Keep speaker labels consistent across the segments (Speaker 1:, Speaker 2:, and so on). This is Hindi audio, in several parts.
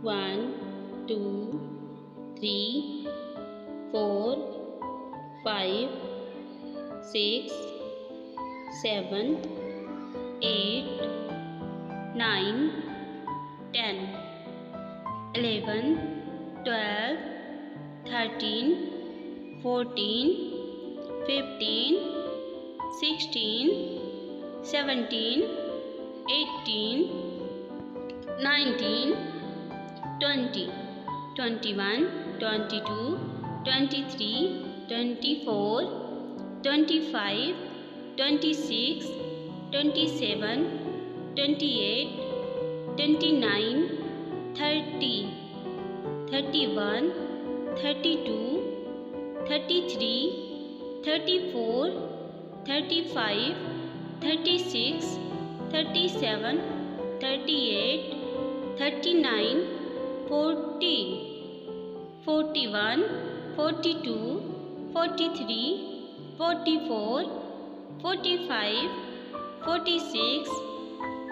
Speaker 1: 1 2 3 4 5 6 7 8 9 10 11 12 13 14 15 16 17 18 19 20 21 22 23 24 25 26 27 28 29 30 31 32 33 34 35 36 37 38 39 40 41 42 43 44 45 46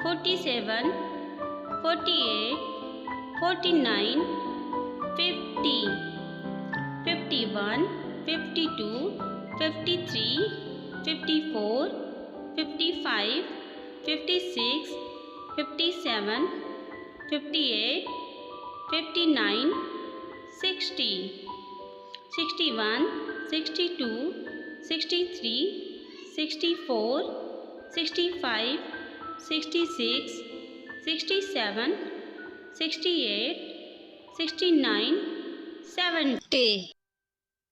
Speaker 1: 47 48 49 50 51 52 53 54 55 56 57 58 59 60 61 62 63 64 65 66 67 68 69 70